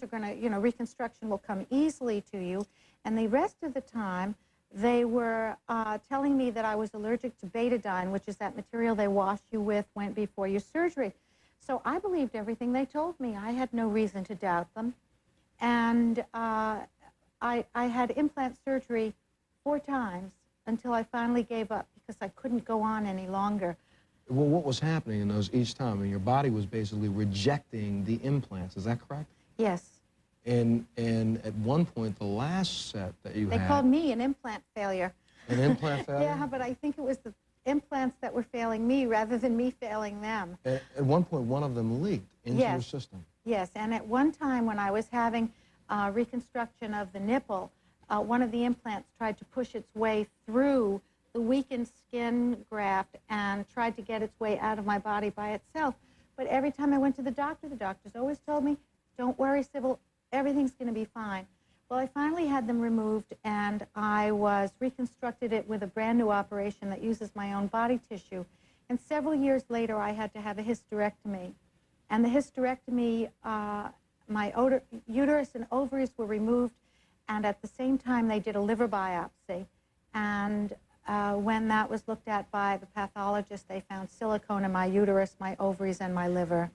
are going to, reconstruction will come easily to you. And the rest of the time, they were telling me that I was allergic to betadine, which is that material they wash you with before your surgery. So I believed everything they told me. I had no reason to doubt them. And I had implant surgery 4 times until I finally gave up because I couldn't go on any longer. Well, what was happening in those each time? I mean, your body was basically rejecting the implants. Is that correct? Yes. And at one point, the last set that you had... They called me an implant failure. An implant failure? Yeah, but I think it was the implants that were failing me rather than me failing them. At one point, one of them leaked into your system. Yes, and at one time when I was having reconstruction of the nipple, one of the implants tried to push its way through the weakened skin graft and tried to get its way out of my body by itself. But every time I went to the doctors always told me, don't worry, Sybil, everything's going to be fine. Well, I finally had them removed, and I was reconstructed it with a brand new operation that uses my own body tissue. And several years later, I had to have a hysterectomy. And the hysterectomy, my uterus and ovaries were removed, and at the same time, they did a liver biopsy. And when that was looked at by the pathologist, they found silicone in my uterus, my ovaries, and my liver.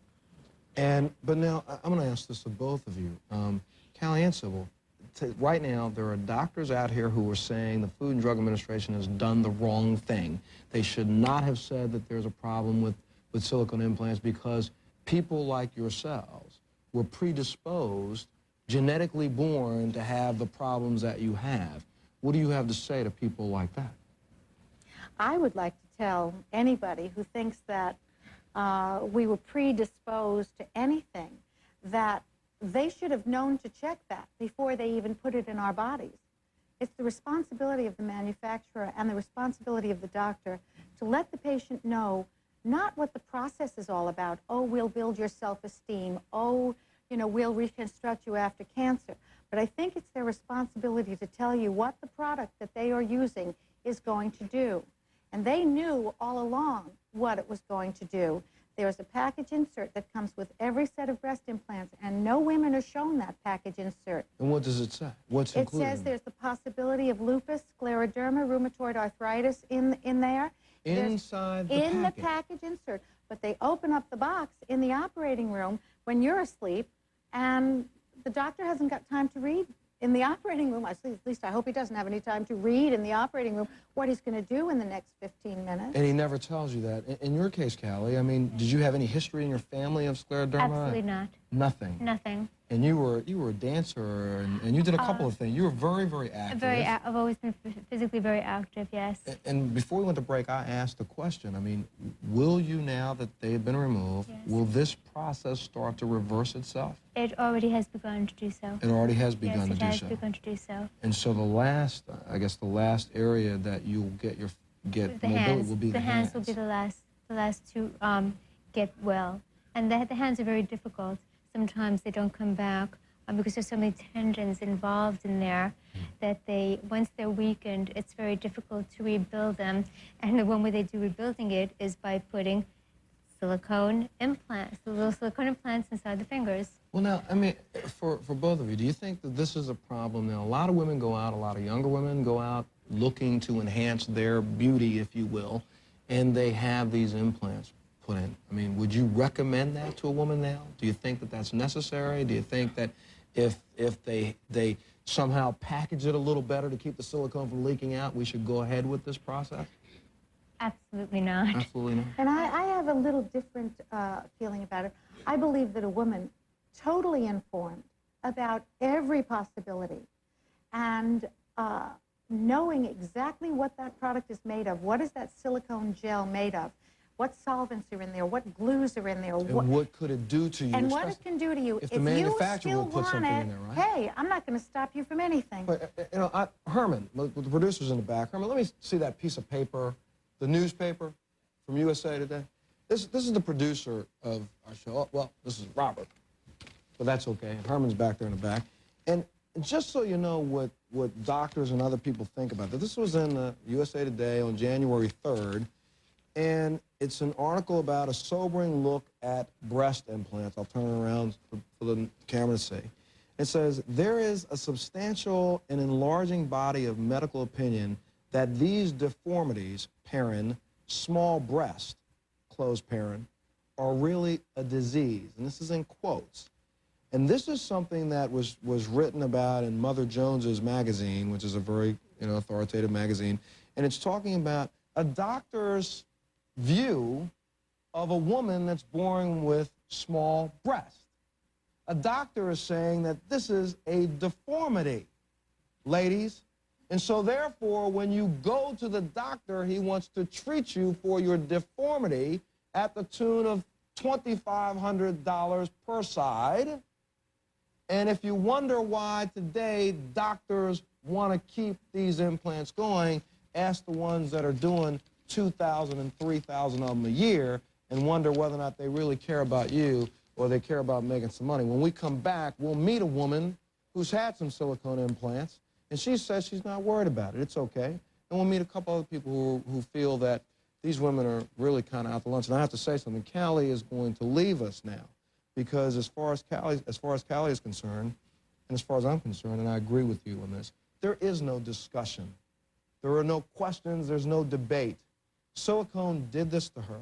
But now, I'm going to ask this of both of you. Callie and Sybil, right now, there are doctors out here who are saying the Food and Drug Administration has done the wrong thing. They should not have said that there's a problem with silicone implants because people like yourselves were predisposed, genetically born to have the problems that you have. What do you have to say to people like that? I would like to tell anybody who thinks that we were predisposed to anything that they should have known to check that before they even put it in our bodies. It's the responsibility of the manufacturer and the responsibility of the doctor to let the patient know not what the process is all about. Oh, we'll build your self-esteem. Oh, we'll reconstruct you after cancer. But I think it's their responsibility to tell you what the product that they are using is going to do. And they knew all along what it was going to do. There's a package insert that comes with every set of breast implants, and no women are shown that package insert. And what does it say? What's included? It says there's the possibility of lupus, scleroderma, rheumatoid arthritis in there. Inside the package? In the package insert. But they open up the box in the operating room when you're asleep, and the doctor hasn't got time to read in the operating room. At least I hope he doesn't have any time to read in the operating room what he's going to do in the next 15 minutes. And he never tells you that. In your case, Callie, I mean, did you have any history in your family of scleroderma? Absolutely not. Nothing? Nothing. And you were a dancer, and you did a couple of things. You were very, very active. I've always been physically very active, yes. And before we went to break, I asked the question, I mean, will you, now that they've been removed, yes, will this process start to reverse itself? It already has begun to do so. It already has begun to do so? Yes, it has begun to do so. And so the last, I guess the last area that you'll get mobility will be the hands. The hands will be the last to get well. And the hands are very difficult. Sometimes they don't come back because there's so many tendons involved in there that once they're weakened, it's very difficult to rebuild them. And the one way they do rebuilding it is by putting silicone implants, the little silicone implants inside the fingers. Well, now, I mean, for both of you, do you think that this is a problem? Now, a lot of women go out, a lot of younger women go out looking to enhance their beauty, if you will, and they have these implants put in. I mean, would you recommend that to a woman now? Do you think that that's necessary? Do you think that if they somehow package it a little better to keep the silicone from leaking out, we should go ahead with this process? Absolutely not. Absolutely not. And I have a little different feeling about it. I believe that a woman totally informed about every possibility and knowing exactly what that product is made of, what is that silicone gel made of, what solvents are in there, what glues are in there. And what could it do to you? And what it can do to you. If the manufacturer will put something in there, right? Hey, I'm not going to stop you from anything. But, Herman, with the producers in the back, Herman, let me see that piece of paper, the newspaper from USA Today. This is the producer of our show. Oh, well, this is Robert, but that's okay. Herman's back there in the back. And just so you know what doctors and other people think about this was in the USA Today on January 3rd. And it's an article about a sobering look at breast implants. I'll turn it around for the camera to see. It says, there is a substantial and enlarging body of medical opinion that these deformities, paren, small breast, closed paren, are really a disease. And this is in quotes. And this is something that was written about in Mother Jones's magazine, which is a very authoritative magazine. And it's talking about a doctor's view of a woman that's born with small breasts. A doctor is saying that this is a deformity, ladies. And so therefore, when you go to the doctor, he wants to treat you for your deformity at the tune of $2,500 per side. And if you wonder why today doctors want to keep these implants going, ask the ones that are doing 2,000 and 3,000 of them a year and wonder whether or not they really care about you or they care about making some money. When we come back, we'll meet a woman who's had some silicone implants, and she says she's not worried about it. It's okay. And we'll meet a couple other people who feel that these women are really kind of out to lunch. And I have to say something. Callie is going to leave us now because as far as Callie is concerned, and as far as I'm concerned, and I agree with you on this, there is no discussion. There are no questions. There's no debate. Silicone did this to her.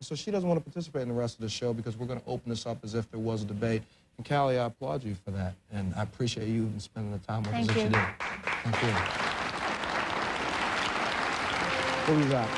So she doesn't want to participate in the rest of the show because we're going to open this up as if there was a debate. And Callie, I applaud you for that. And I appreciate you even spending the time with us that you did. Thank you. What do you got?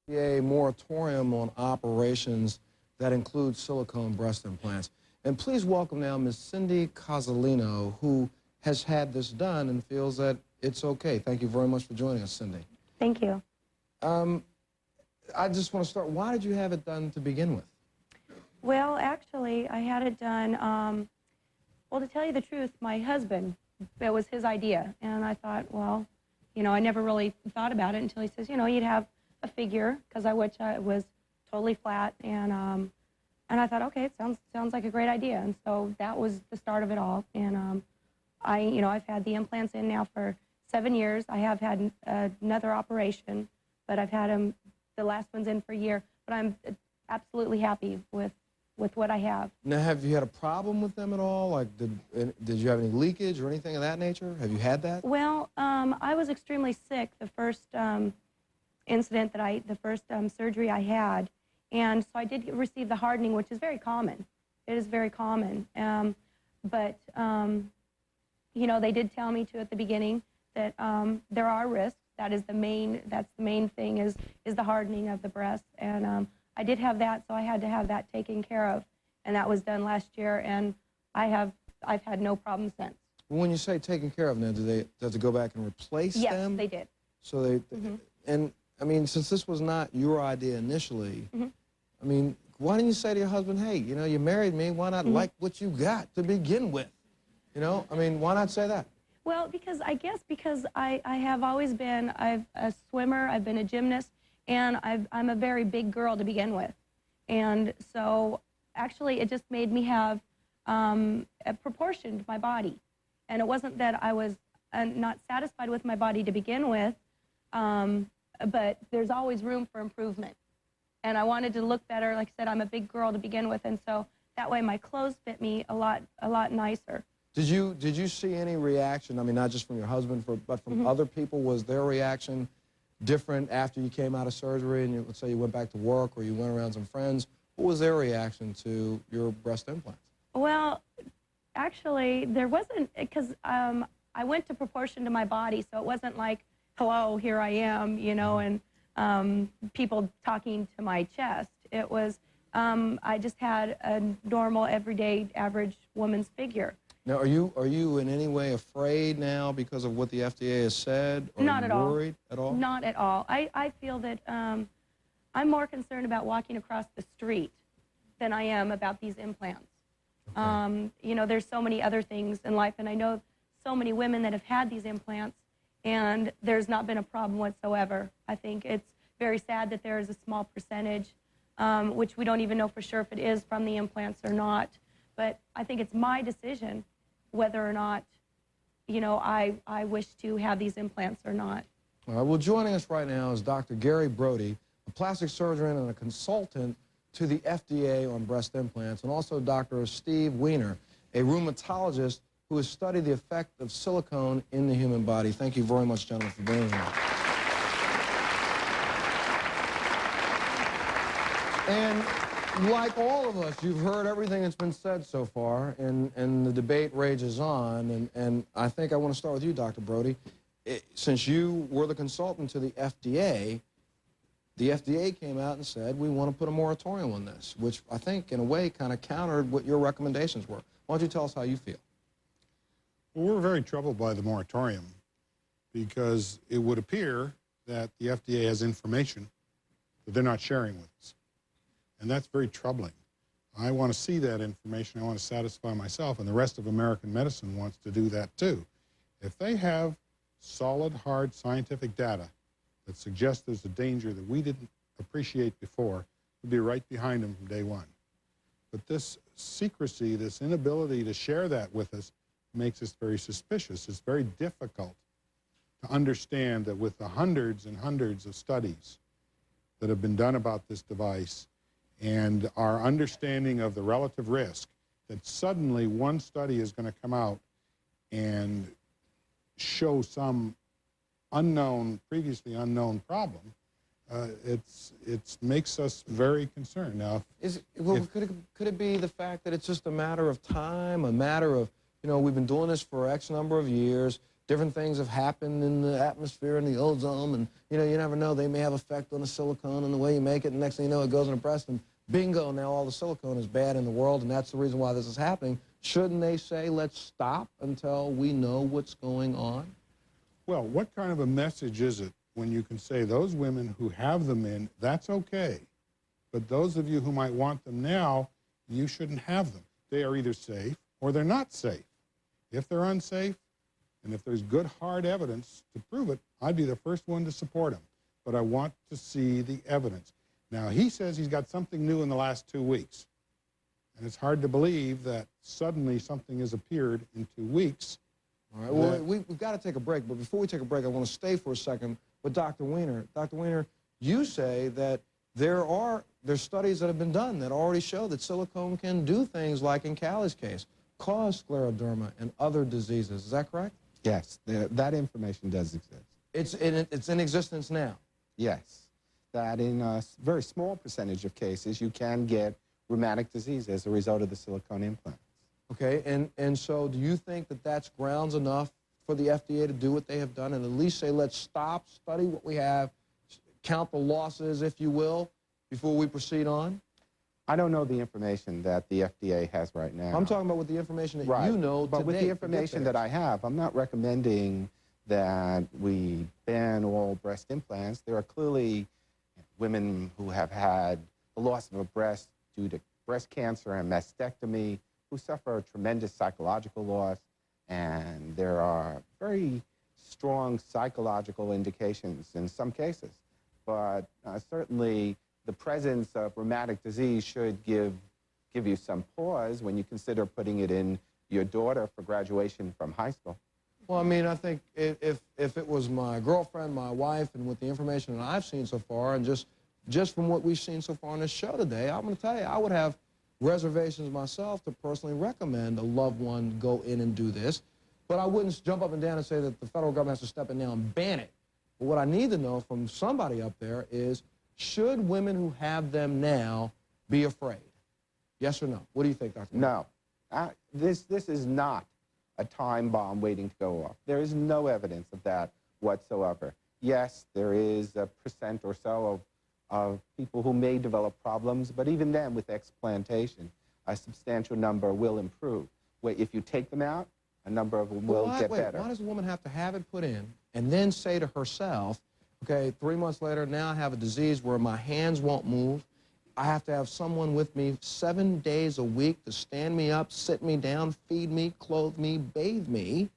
A moratorium on operations that include silicone breast implants. And please welcome now Ms. Cindy Cozzolino, who has had this done and feels that it's okay. Thank you very much for joining us, Cindy. Thank you. I just want to start, why did you have it done to begin with? Well, actually, I had it done, well, to tell you the truth, my husband, it was his idea. And I thought, well, I never really thought about it until he says, you'd have a figure, because I was totally flat. And I thought, okay, it sounds like a great idea. And so that was the start of it all. And I've had the implants in now for 7 years. I have had another operation, but I've had them, the last one's in for a year. But I'm absolutely happy with what I have. Now, have you had a problem with them at all? Like, did you have any leakage or anything of that nature? Have you had that? Well, I was extremely sick the first incident the first surgery I had. And so I did receive the hardening, which is very common. It is very common. But they did tell me at the beginning that there are risks. That's the main thing is the hardening of the breast. And I did have that, so I had to have that taken care of. And that was done last year, and I've had no problem since. When you say taken care of now, do they have to go back and replace them? Yes, they did. So they, and I mean, since this was not your idea initially, I mean, why didn't you say to your husband, hey, you married me, why not like what you got to begin with? I mean, why not say that? Well, because I have always been, I'm a swimmer, I've been a gymnast, and I'm a very big girl to begin with. And so actually it just made me have a proportion to my body. And it wasn't that I was not satisfied with my body to begin with, but there's always room for improvement. And I wanted to look better. Like I said, I'm a big girl to begin with, and so that way my clothes fit me a lot nicer. Did you see any reaction? I mean, not just from your husband, but from other people. Was their reaction different after you came out of surgery and let's say you went back to work or you went around some friends? What was their reaction to your breast implants? Well, actually, there wasn't, because I went to proportion to my body, so it wasn't like, hello, here I am, and people talking to my chest. It was, I just had a normal, everyday, average woman's figure. Now, are you in any way afraid now because of what the FDA has said? Or Not at all. Worried at all? Not at all. I feel that I'm more concerned about walking across the street than I am about these implants. Okay. There's so many other things in life, and I know so many women that have had these implants, and there's not been a problem whatsoever. I think it's very sad that there is a small percentage, which we don't even know for sure if it is from the implants or not. But I think it's my decision whether or not you know, I wish to have these implants or not. All right, well, joining us right now is Dr. Gary Brody, a plastic surgeon and a consultant to the FDA on breast implants, and also Dr. Steve Weiner, a rheumatologist who has studied the effect of silicone in the human body. Thank you very much, gentlemen, for being here. And like all of us, you've heard everything that's been said so far, and the debate rages on. And I think I want to start with you, Dr. Brody. Since you were the consultant to the FDA came out and said, we want to put a moratorium on this, which I think, in a way, kind of countered what your recommendations were. Why don't you tell us how you feel? Well, we're very troubled by the moratorium because it would appear that the FDA has information that they're not sharing with us. And that's very troubling. I want to see that information. I want to satisfy myself, and the rest of American medicine wants to do that too. If they have solid, hard scientific data that suggests there's a danger that we didn't appreciate before, we'd be right behind them from day one. But this secrecy, this inability to share that with us, makes us very suspicious. It's very difficult to understand that with the hundreds and hundreds of studies that have been done about this device and our understanding of the relative risk, that suddenly one study is going to come out and show some unknown, previously unknown problem, it makes us very concerned. Now, could it be the fact that it's just a matter of time, a matter of, you know, we've been doing this for X number of years, different things have happened in the atmosphere and the ozone, and, you know, you never know, they may have effect on the silicone and the way you make it, and next thing you know, it goes in the breast, and bingo, now all the silicone is bad in the world, and that's the reason why this is happening. Shouldn't they say, let's stop until we know what's going on? well, what kind of a message is it when you can say those women who have them in, that's okay, but those of you who might want them now, you shouldn't have them. They are either safe or they're not safe. If they're unsafe, and if there's good hard evidence to prove it, I'd be the first one to support them. But I want to see the evidence. Now, he says he's got something new in the last 2 weeks. And it's hard to believe that suddenly something has appeared in 2 weeks. All right, well, we've got to take a break. But before we take a break, I want to stay for a second with Dr. Weiner. Dr. Weiner, you say that there's studies that have been done that already show that silicone can do things like, in Callie's case, cause scleroderma and other diseases. Is that correct? Yes, that information does exist. It's in existence now? Yes, that in a very small percentage of cases, you can get rheumatic disease as a result of the silicone implants. Okay, and so do you think that that's grounds enough for the FDA to do what they have done and at least say, let's stop, study what we have, count the losses, if you will, before we proceed on? I don't know the information that the FDA has right now. I'm talking about with the information that you know but today. with the information that I have, I'm not recommending that we ban all breast implants. There are clearly women who have had the loss of a breast due to breast cancer and mastectomy who suffer a tremendous psychological loss, and there are very strong psychological indications in some cases. But certainly the presence of rheumatic disease should give you some pause when you consider putting it in your daughter for graduation from high school. Well, I mean, I think if it was my girlfriend, my wife, and with the information that I've seen so far, and just from what we've seen so far on this show today, I'm going to tell you, I would have reservations myself to personally recommend a loved one go in and do this. But I wouldn't jump up and down and say that the federal government has to step in now and ban it. But what I need to know from somebody up there is, should women who have them now be afraid? Yes or no? What do you think, Dr. No. This is not a time bomb waiting to go off. There is no evidence of that whatsoever. Yes, there is a % or so of people who may develop problems, but even then, with explantation, a substantial number will improve. If you take them out, a number of them will get better. Why does a woman have to have it put in and then say to herself, okay, 3 months later, now I have a disease where my hands won't move. I have to have someone with me 7 days a week to stand me up, sit me down, feed me, clothe me, bathe me,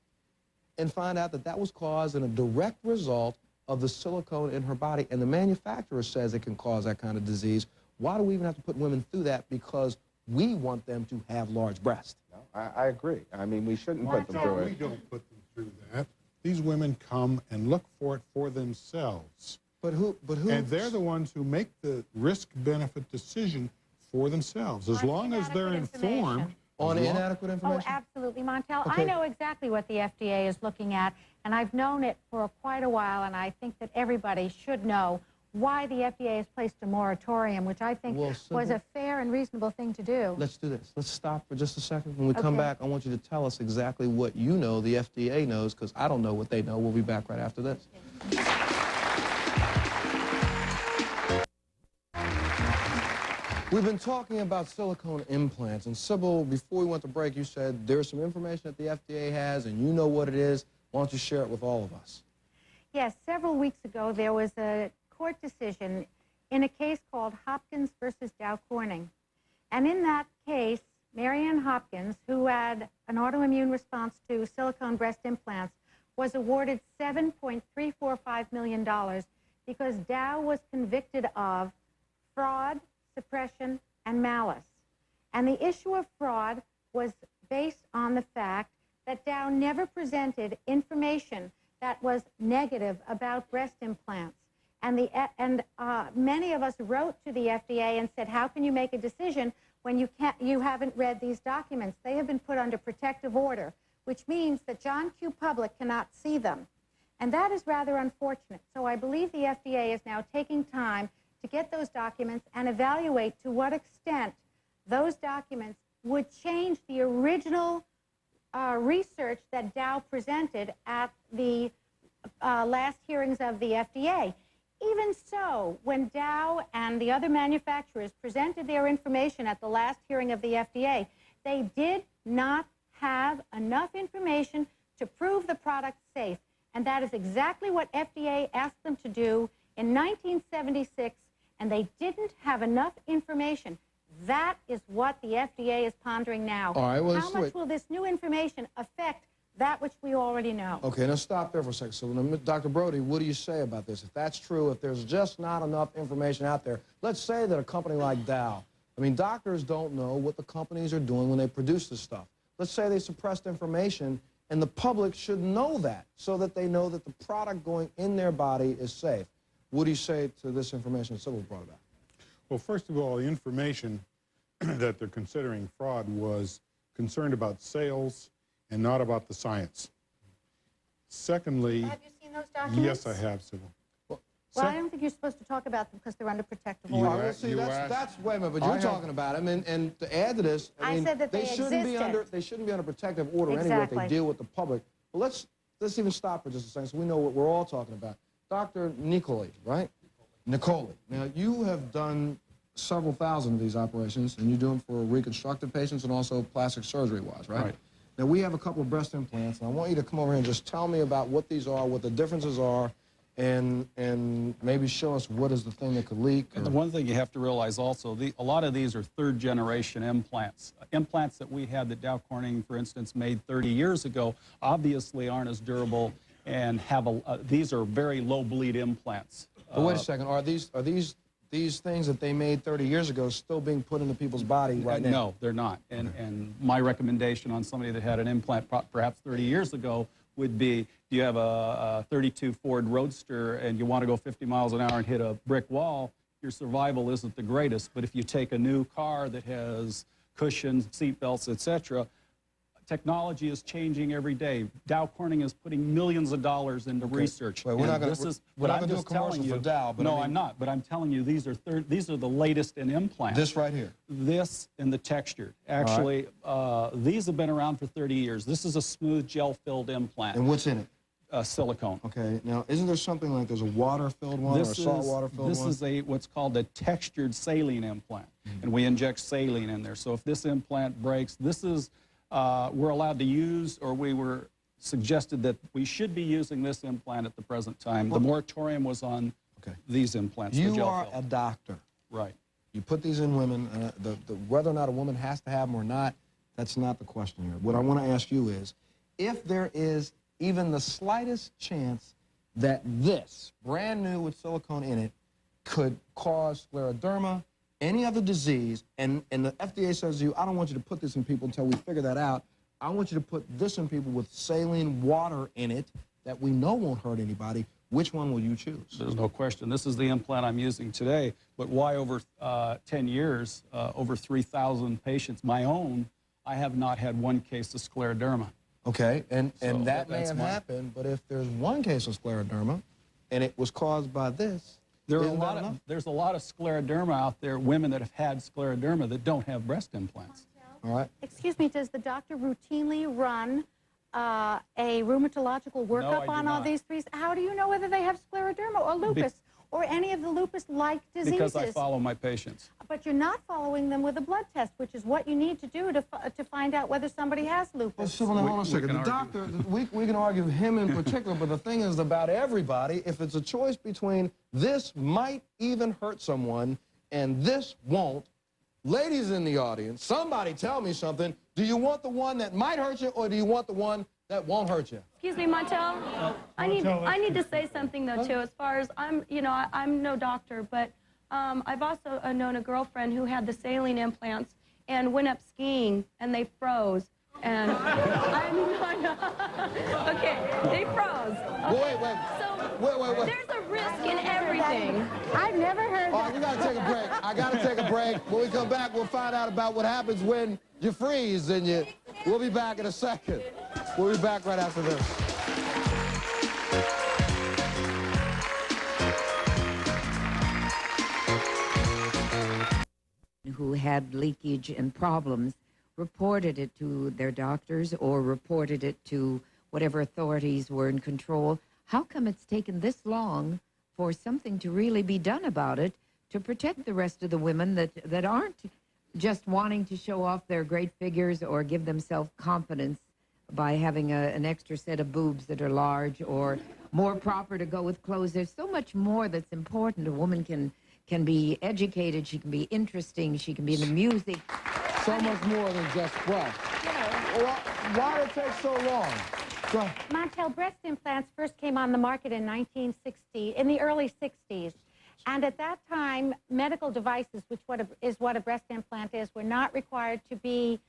and find out that that was caused in a direct result of the silicone in her body. And the manufacturer says it can cause that kind of disease. Why do we even have to put women through that? Because we want them to have large breasts. No, I agree. I mean, we shouldn't put them through it. We don't put them through that. These women come and look for it for themselves. But who? And they're the ones who make the risk-benefit decision for themselves. As On long as they're inadequate informed. information. On as long- inadequate Oh, information? absolutely, Montel. I Okay. know exactly what the FDA is looking at, and I've known it for quite a while, and I think that everybody should know why the FDA has placed a moratorium, which I think Well, was Sybil, a fair and reasonable thing to do. let's do this. Let's stop for just a second. When we come Okay. back, I want you to tell us exactly what you know the FDA knows, because I don't know what they know. We'll be back right after this. We've been talking about silicone implants, and Sybil, before we went to break, you said there's some information that the FDA has, and you know what it is. Why don't you share it with all of us? Yes, several weeks ago, there was a court decision in a case called Hopkins versus Dow Corning. And in that case, Marianne Hopkins, who had an autoimmune response to silicone breast implants, was awarded $7.345 million because Dow was convicted of fraud, suppression, and malice. And the issue of fraud was based on the fact that Dow never presented information that was negative about breast implants. And many of us wrote to the FDA and said, how can you make a decision when you haven't read these documents? They have been put under protective order, which means that John Q. Public cannot see them. And that is rather unfortunate. So I believe the FDA is now taking time to get those documents and evaluate to what extent those documents would change the original research that Dow presented at the last hearings of the FDA. Even so, when Dow and the other manufacturers presented their information at the last hearing of the FDA, they did not have enough information to prove the product safe. And that is exactly what FDA asked them to do in 1976, and they didn't have enough information. That is what the FDA is pondering now. All right, well, how much will this new information affect that which we already know? Okay, now stop there for a second. So, now, Dr. Brody, what do you say about this? If that's true, if there's just not enough information out there, let's say that a company like Dow, I mean, doctors don't know what the companies are doing when they produce this stuff. Let's say they suppressed information, and the public should know that so that they know that the product going in their body is safe. What do you say to this information that Sybil brought about? Well, first of all, the information that they're considering fraud was concerned about sales and not about the science. Secondly, Have you seen those documents? yes, I have, Sybil. Well, I don't think you're supposed to talk about them because they're under protective You order. are- Well, see, asked- that's wait a minute, but I you're have- talking about them, and to add to this, I I mean, said that they shouldn't be existed. they shouldn't be under protective order anyway if they Exactly. deal with the public. But let's even stop for just a second so we know what we're all talking about. Dr. Nicoli, right? Nicoli. Now, you have done several thousand of these operations, and you do them for reconstructive patients and also plastic surgery-wise, right? Right. Now, we have a couple of breast implants, and I want you to come over here and just tell me about what these are, what the differences are, and maybe show us what is the thing that could leak. And the one thing you have to realize also, a lot of these are third-generation implants. Implants that we had that Dow Corning, for instance, made 30 years ago obviously aren't as durable and have these are very low-bleed implants. But wait a second, are these things that they made 30 years ago still being put into people's body right now? No, they're not. And my recommendation on somebody that had an implant perhaps 30 years ago would be, do you have a 32 Ford Roadster and you want to go 50 miles an hour and hit a brick wall, your survival isn't the greatest. But if you take a new car that has cushions, seat belts, etc., technology is changing every day. Dow Corning is putting millions of dollars into research. Wait, we're not And gonna- this is we're not what I'm gonna do a just telling commercial you. for Dow, but I no, mean- I'm not. But I'm telling you, these are the latest in implants. This right here. This and the textured. Actually, these have been around for 30 years. This is a smooth gel-filled implant, And what's in it? silicone. Okay, now, isn't there something like there's a water-filled one or a salt water-filled one? This is what's called a textured saline implant, and we inject saline in there. So if this implant breaks, this is we're allowed to use, or we were suggested that we should be using this implant at the present time. The moratorium was on these implants. the You gel are filled. a doctor. Right. You put these in women, whether or not a woman has to have them or not, that's not the question here. What I want to ask you is, if there is even the slightest chance that this, brand new with silicone in it, could cause scleroderma, any other disease, and the FDA says to you, I don't want you to put this in people until we figure that out, I want you to put this in people with saline water in it that we know won't hurt anybody. Which one will you choose? There's no question. This is the implant I'm using today, but why over 10 years, over 3,000 patients, my own, I have not had one case of scleroderma. Okay, and So that may that's have one. happened, but if there's one case of scleroderma and it was caused by this, There's isn't that enough? a lot of scleroderma out there, women that have had scleroderma that don't have breast implants. All right. Excuse me, does the doctor routinely run a rheumatological workup I do on all not. these three? How do you know whether they have scleroderma or lupus or any of the lupus-like diseases? Because I follow my patients. But you're not following them with a blood test, which is what you need to do to find out whether somebody has Well, lupus. Sybil, now hold on a We second. can The argue. doctor, we can argue him in particular, but the thing is about everybody, if it's a choice between this might even hurt someone and this won't, ladies in the audience, somebody tell me something. Do you want the one that might hurt you or do you want the one that won't hurt you? Excuse me, Montel. I need to say something though too. As far as I'm no doctor, but I've also known a girlfriend who had the saline implants and went up skiing and they froze. And okay, they froze. Okay. Wait. So there's a risk in everything. I've never heard All right, we got to take a break. I got to take a break. When we come back, we'll find out about what happens when you freeze and you... We'll be back in a second. We'll be back right after this. Who had leakage and problems reported it to their doctors or reported it to whatever authorities were in control. How come it's taken this long for something to really be done about it to protect the rest of the women that aren't just wanting to show off their great figures or give themselves confidence by having an extra set of boobs that are large or more proper to go with clothes? There's so much more that's important. A woman can be educated, she can be interesting, she can be into music. So much more than just breast. Why did it take so long? Go. Montel, breast implants first came on the market in 1960, in the early 60s. And at that time, medical devices, which is what a breast implant is, were not required to be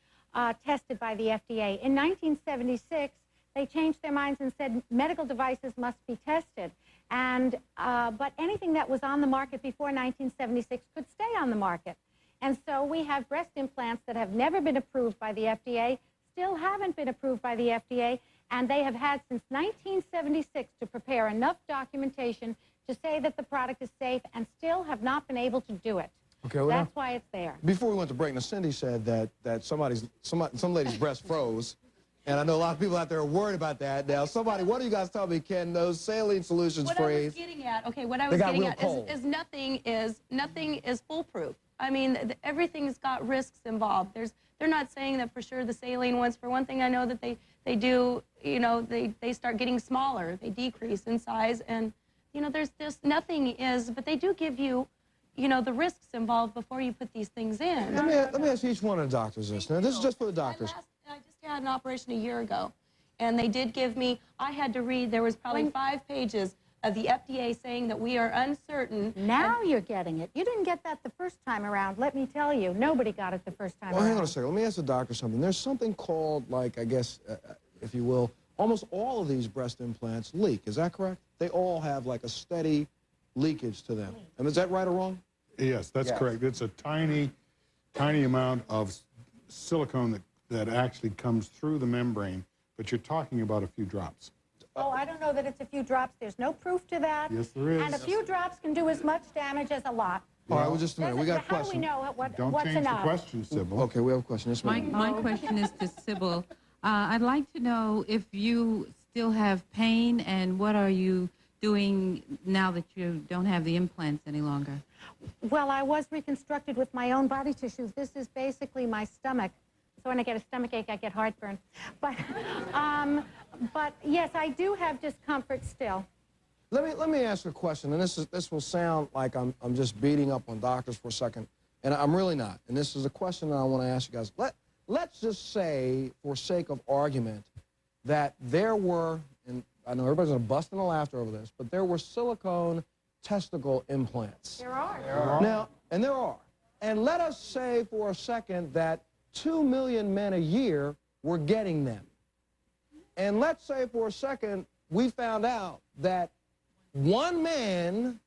tested by the FDA. In 1976, they changed their minds and said medical devices must be tested. And, but anything that was on the market before 1976 could stay on the market. And so we have breast implants that have never been approved by the FDA, still haven't been approved by the FDA, and they have had since 1976 to prepare enough documentation to say that the product is safe and still have not been able to do it. Okay, well, That's why it's there. before we went to break, now Cindy said that some lady's breast froze, and I know a lot of people out there are worried about that. Now, somebody, what do you guys tell me? Can those saline solutions What I was freeze? getting at, okay, what I They was got getting real at cold. is nothing is foolproof. I mean, everything's got risks involved. They're not saying that for sure the saline ones. For one thing, I know that they do, you know, they start getting smaller. They decrease in size, and you know, there's just nothing is, but they do give you, you know, the risks involved before you put these things in. Let me ask each one of the doctors this. Now, this is just for the doctors. I just had an operation a year ago, and they did give me, I had to read, there was probably 5 pages of the FDA saying that we are uncertain. Now you're getting it. You didn't get that the first time around. Let me tell you, nobody got it the first time Well, around. hang on a second. Let me ask the doctor something. There's something called, like, I guess, if you will, almost all of these breast implants leak. Is that correct? They all have, like, a steady leakage to them. And is that right or wrong? Yes, that's correct. It's a tiny amount of silicone that actually comes through the membrane, but you're talking about a few drops. Oh, I don't know that it's a few drops. There's no proof to that. Yes, there is. And a few drops can do as much damage as a lot. All right, well, just a minute. We got a How do we question. know Don't what's change enough? the question, Sybil. Okay, we have a question. Yes, ma'am. My question is to Sybil. I'd like to know if you still have pain and what are you doing now that you don't have the implants any longer? Well, I was reconstructed with my own body tissue. This is basically my stomach. So when I get a stomach ache, I get heartburn. But yes, I do have discomfort still. Let me ask a question, and this will sound like I'm just beating up on doctors for a second, and I'm really not. And this is a question that I want to ask you guys. Let's just say, for sake of argument, that there were, and I know everybody's going to bust into laughter over this, but there were silicone testicle implants. There are. Now, and there are. And let us say for a second that 2 million men a year were getting them. And let's say for a second we found out that one man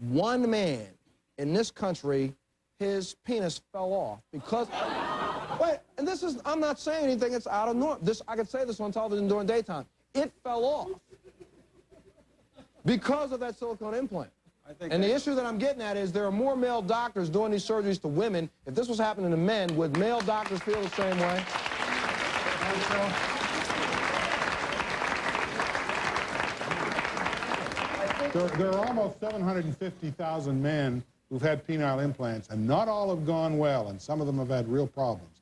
in this country, his penis fell off because, wait, and this is, I'm not saying anything that's out of norm. This, I could say this on television during daytime. It fell off because of that silicone implant. And the issue that I'm getting at is there are more male doctors doing these surgeries to women. If this was happening to men, would male doctors feel the same way? There are almost 750,000 men who've had penile implants, and not all have gone well, and some of them have had real problems.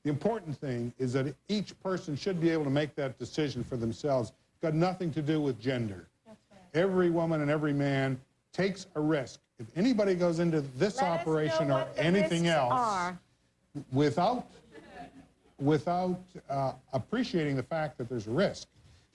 The important thing is that each person should be able to make that decision for themselves. It's got nothing to do with gender. Every woman and every man takes a risk. If anybody goes into this operation or anything else without appreciating the fact that there's a risk.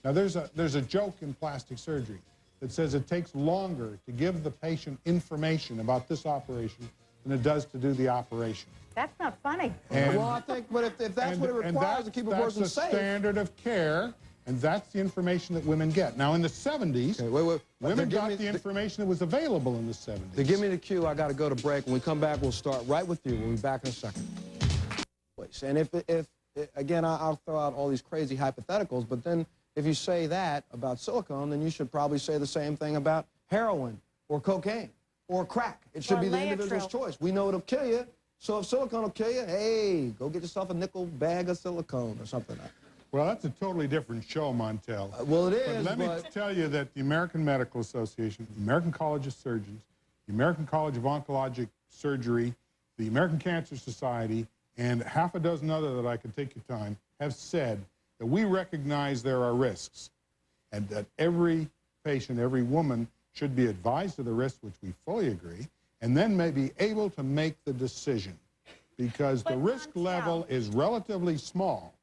Now, there's a joke in plastic surgery that says it takes longer to give the patient information about this operation than it does to do the operation. That's not funny. And, well, I think, but if that's what it requires to keep a person safe. That's the standard of care, and that's the information that women get. Now, in the 70s, women got the information that was available in the 70s. To give me the cue, I got to go to break. When we come back, we'll start right with you. We'll be back in a second. And if again, I'll throw out all these crazy hypotheticals, but then if you say that about silicone, then you should probably say the same thing about heroin or cocaine or crack. It should be the individual's choice. We know it'll kill you, so if silicone will kill you, hey, go get yourself a nickel bag of silicone or something like that. Well, that's a totally different show, Montel. Well, it is, but let me tell you that the American Medical Association, the American College of Surgeons, the American College of Oncologic Surgery, the American Cancer Society, and half a dozen other that I could take your time, have said that we recognize there are risks and that every patient, every woman should be advised of the risks, which we fully agree, and then may be able to make the decision because the risk level is relatively small,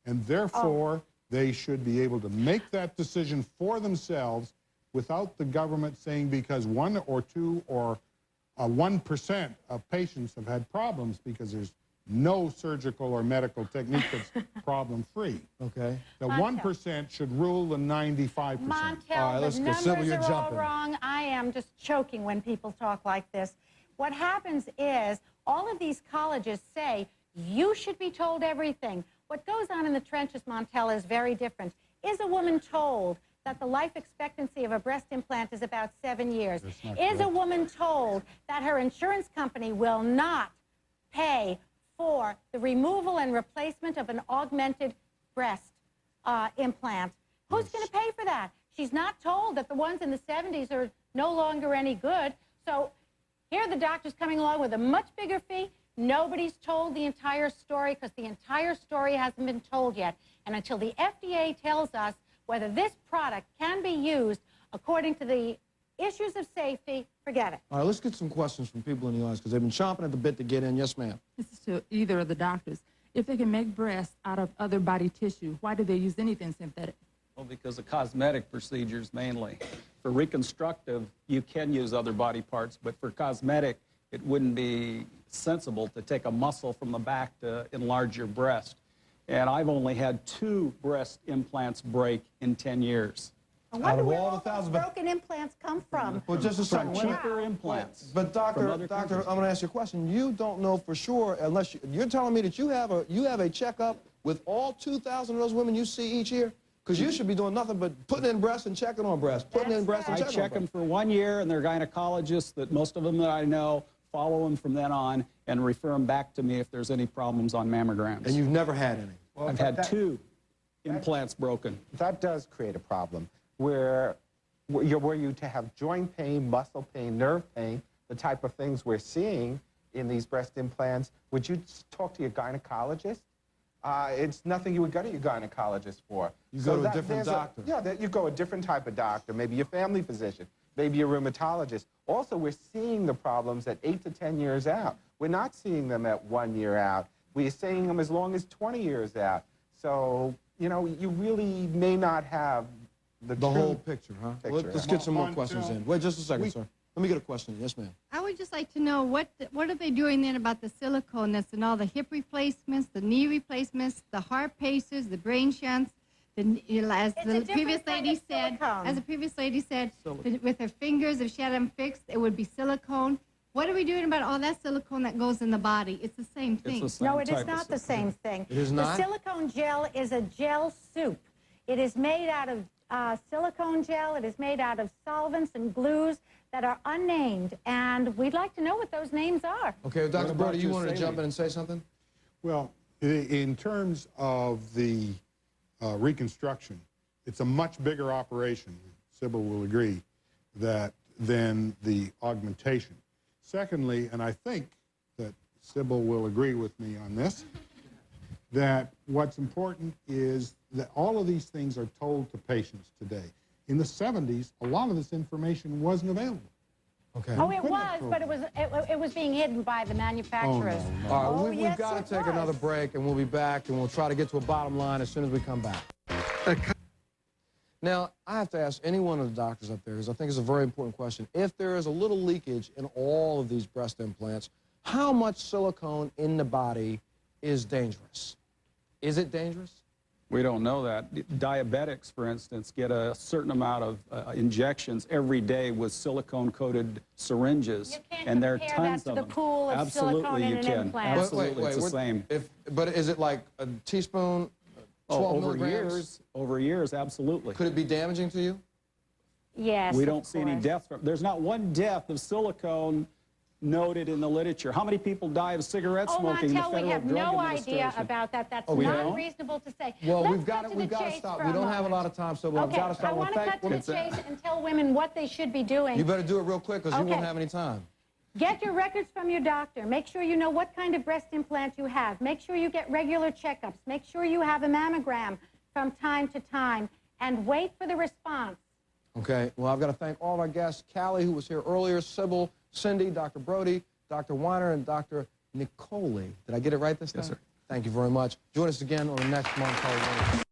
and therefore they should be able to make that decision for themselves without the government saying because 1 or 2 or 1% of patients have had problems because there's no surgical or medical technique that's problem-free. Okay. The 1% should rule the 95%. Montel, the numbers are all wrong. I am just choking when people talk like this. What happens is all of these colleges say you should be told everything. What goes on in the trenches, Montel, is very different. Is a woman told that the life expectancy of a breast implant is about 7 years? Is a woman told that her insurance company will not pay for the removal and replacement of an augmented breast implant? Who's going to pay for that? She's not told that the ones in the 70s are no longer any good. So here are the doctors coming along with a much bigger fee. Nobody's told the entire story because the entire story hasn't been told yet. And until the FDA tells us whether this product can be used according to the issues of safety, forget it. All right, let's get some questions from people in the audience because they've been chomping at the bit to get in. Yes, ma'am. This is to either of the doctors. If they can make breasts out of other body tissue, why do they use anything synthetic? Well, because of cosmetic procedures mainly. For reconstructive, you can use other body parts, but for cosmetic, it wouldn't be sensible to take a muscle from the back to enlarge your breast. And I've only had 2 breast implants break in 10 years. I wonder where all those broken implants come from. Well, just a second. Cheaper implants. But doctor, I'm going to ask you a question. You don't know for sure unless you're telling me that you have a checkup with all 2,000 of those women you see each year? Because you should be doing nothing but putting in breasts and checking on breasts, putting in breasts and checking on breasts. I check them for 1 year, and they're gynecologists that most of them that I know follow them from then on and refer them back to me if there's any problems on mammograms. And you've never had any? Well, I've had 2 implants broken. That does create a problem where you to have joint pain, muscle pain, nerve pain, the type of things we're seeing in these breast implants. Would you talk to your gynecologist? It's nothing you would go to your gynecologist for. You go to a different doctor. You go a different type of doctor, maybe your family physician, maybe a rheumatologist. Also, we're seeing the problems at 8 to 10 years out. We're not seeing them at 1 year out. We're seeing them as long as 20 years out. So, you know, you really may not have the whole picture, huh? Picture. Let's get some more questions in. Wait just a second, sir. Let me get a question. Yes, ma'am. I would just like to know what are they doing then about the silicone that's in all the hip replacements, the knee replacements, the heart pacers, the brain shunts, as the previous lady said, with her fingers, if she had them fixed, it would be silicone. What are we doing about all that silicone that goes in the body? It's the same thing. It's the same No, it type is of not the silicone. same thing. It is not? The silicone gel is a gel soup. It is made out of silicone gel. It is made out of solvents and glues that are unnamed, and we'd like to know what those names are. Okay, Dr. about Brody, you your wanted to saline? jump in and say something? Well, in terms of the reconstruction, it's a much bigger operation, Sybil will agree, than the augmentation. Secondly, and I think that Sybil will agree with me on this, that what's important is that all of these things are told to patients today. In the 70s, a lot of this information wasn't available. Okay. Oh, it was, but it was being hidden by the manufacturers. no. All right, Oh, we've yes, got it to take was. another break, and we'll be back, and we'll try to get to a bottom line as soon as we come back. Now, I have to ask any one of the doctors up there, because I think it's a very important question. If there is a little leakage in all of these breast implants, how much silicone in the body is dangerous? Is it dangerous? We don't know that. Diabetics, for instance, get a certain amount of injections every day with silicone-coated syringes, You can't and there are compare tons that of to them. the pool of Absolutely, silicone in you an can. implant. Absolutely, it's the same. But is it like a teaspoon, 12 over milligrams? years, absolutely. Could it be damaging to you? Yes, We of don't see any course. deaths from. There's not one death of silicone noted in the literature. How many people die of cigarette Oh, smoking in the Montel, we Federal have Drug no idea Administration? about that. That's we not don't? reasonable to say. Well, Let's we've got get to, to the chase stop. for We don't have a moment. lot of time, so we've Okay, got to stop. I want to cut to the chase and tell women what they should be doing. You better do it real quick, because you Okay. won't have any time. Get your records from your doctor. Make sure you know what kind of breast implant you have. Make sure you get regular checkups. Make sure you have a mammogram from time to time, and wait for the response. Okay, well, I've got to thank all of our guests, Callie, who was here earlier, Sybil, Cindy, Dr. Brody, Dr. Weiner, and Dr. Nicole. Did I get it right this time? Yes, sir. Thank you very much. Join us again on the next Montel.